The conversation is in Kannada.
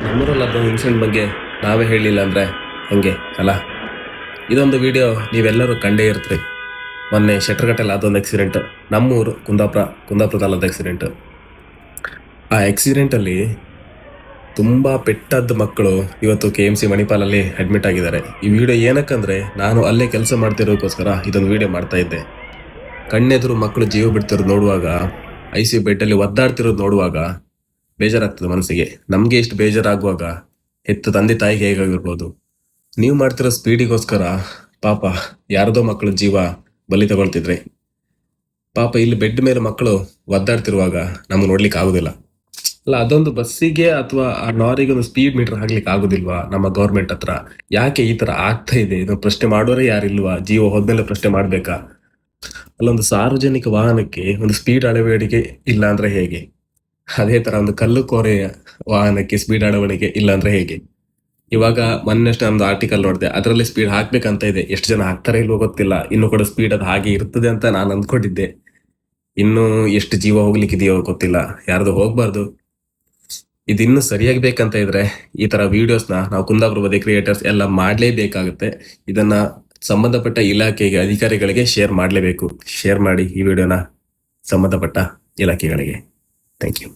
ನಮ್ಮೂರಲ್ಲಿ ಅದೊಂದು ಇನ್ಸಿಡೆಂಟ್ ಬಗ್ಗೆ ನಾವೇ ಹೇಳಿಲ್ಲ ಅಂದ್ರೆ ಹೆಂಗೆ ಅಲ್ಲ. ಇದೊಂದು ವಿಡಿಯೋ ನೀವೆಲ್ಲರೂ ಕಂಡೇ ಇರ್ತೀರಿ. ಮೊನ್ನೆ ಶೆಟ್ರಘಟ್ಟಲ್ಲಿ ಅದೊಂದು ಆಕ್ಸಿಡೆಂಟ್, ನಮ್ಮೂರು ಕುಂದಾಪುರದಲ್ಲಿ ಆಕ್ಸಿಡೆಂಟ್. ಆ ಆಕ್ಸಿಡೆಂಟಲ್ಲಿ ತುಂಬಾ ಪೆಟ್ಟಾದ ಮಕ್ಕಳು ಇವತ್ತು KMC ಮಣಿಪಾಲಲ್ಲಿ ಅಡ್ಮಿಟ್ ಆಗಿದ್ದಾರೆ. ಈ ವಿಡಿಯೋ ಏನಕ್ಕಂದ್ರೆ ನಾನು ಅಲ್ಲೇ ಕೆಲಸ ಮಾಡ್ತಿರೋಕ್ಕೋಸ್ಕರ ಇದೊಂದು ವಿಡಿಯೋ ಮಾಡ್ತಾ ಇದ್ದೆ. ಕಣ್ಣೆದುರು ಮಕ್ಕಳು ಜೀವ ಬಿಡ್ತಿರೋದು ನೋಡುವಾಗ, ICU ಬೆಡ್ಡಲ್ಲಿ ಒದ್ದಾಡ್ತಿರೋದು ನೋಡುವಾಗ ಬೇಜಾರಾಗ್ತದೆ ಮನಸ್ಸಿಗೆ. ನಮ್ಗೆ ಇಷ್ಟು ಬೇಜಾರಾಗುವಾಗ ಹೆತ್ತ ತಂದೆ ತಾಯಿಗೆ ಹೇಗಾಗಿರ್ಬೋದು. ನೀವು ಮಾಡ್ತಿರೋ ಸ್ಪೀಡಿಗೋಸ್ಕರ ಪಾಪ ಯಾರದೋ ಮಕ್ಕಳು ಜೀವ ಬಲಿ ತಗೊಳ್ತಿದ್ರಿ. ಪಾಪ ಇಲ್ಲಿ ಬೆಡ್ ಮೇಲೆ ಮಕ್ಕಳು ಒದ್ದಾಡ್ತಿರುವಾಗ ನಮ್ಗೆ ನೋಡ್ಲಿಕ್ಕೆ ಆಗುದಿಲ್ಲ. ಅಲ್ಲ, ಅದೊಂದು ಬಸ್ಸಿಗೆ ಅಥವಾ ಆ ಲಾರಿಗೆ ಒಂದು ಸ್ಪೀಡ್ ಮೀಟರ್ ಹಾಕ್ಲಿಕ್ಕೆ ಆಗುದಿಲ್ವಾ ನಮ್ಮ ಗೌರ್ಮೆಂಟ್ ಹತ್ರ? ಯಾಕೆ ಈ ತರ ಆಗ್ತಾ ಇದೆ? ಇದನ್ನು ಪ್ರಶ್ನೆ ಮಾಡೋರೇ ಯಾರಿಲ್ವಾ? ಜೀವ ಹೋದ್ಮೇಲೆ ಪ್ರಶ್ನೆ ಮಾಡ್ಬೇಕಾ? ಅಲ್ಲೊಂದು ಸಾರ್ವಜನಿಕ ವಾಹನಕ್ಕೆ ಒಂದು ಸ್ಪೀಡ್ ಅಳವಡಿಕೆ ಇಲ್ಲ ಅಂದ್ರೆ ಹೇಗೆ? ಅದೇ ತರ ಒಂದು ಕಲ್ಲು ಕೋರೆಯ ವಾಹನಕ್ಕೆ ಸ್ಪೀಡ್ ಅಳವಡಿಕೆ ಇಲ್ಲ ಅಂದ್ರೆ ಹೇಗೆ? ಇವಾಗ ಮೊನ್ನೆಷ್ಟು ನಮ್ದು ಆರ್ಟಿಕಲ್ ನೋಡಿದೆ, ಅದರಲ್ಲಿ ಸ್ಪೀಡ್ ಹಾಕ್ಬೇಕಂತ ಇದೆ. ಎಷ್ಟು ಜನ ಹಾಕ್ತಾರೆ ಇಲ್ವೋ ಗೊತ್ತಿಲ್ಲ. ಇನ್ನು ಕೂಡ ಸ್ಪೀಡ್ ಅದು ಹಾಗೆ ಇರ್ತದೆ ಅಂತ ನಾನು ಅಂದ್ಕೊಂಡಿದ್ದೆ. ಇನ್ನು ಎಷ್ಟು ಜೀವ ಹೋಗ್ಲಿಕ್ಕಿದೆಯೋ ಗೊತ್ತಿಲ್ಲ. ಯಾರ್ದು ಹೋಗ್ಬಾರ್ದು. ಇದಿನ್ನು ಸರಿಯಾಗಿ ಬೇಕಂತ ಇದ್ರೆ ಈ ತರ ವಿಡಿಯೋಸ್ನ ನಾವು ಕುಂದಾಪುರ ಬದಿ ಕ್ರಿಯೇಟರ್ಸ್ ಎಲ್ಲ ಮಾಡ್ಲೇಬೇಕಾಗುತ್ತೆ. ಇದನ್ನ ಸಂಬಂಧಪಟ್ಟ ಇಲಾಖೆಗೆ, ಅಧಿಕಾರಿಗಳಿಗೆ ಶೇರ್ ಮಾಡಲೇಬೇಕು. ಶೇರ್ ಮಾಡಿ ಈ ವಿಡಿಯೋನ ಸಂಬಂಧಪಟ್ಟ ಇಲಾಖೆಗಳಿಗೆ. Thank you.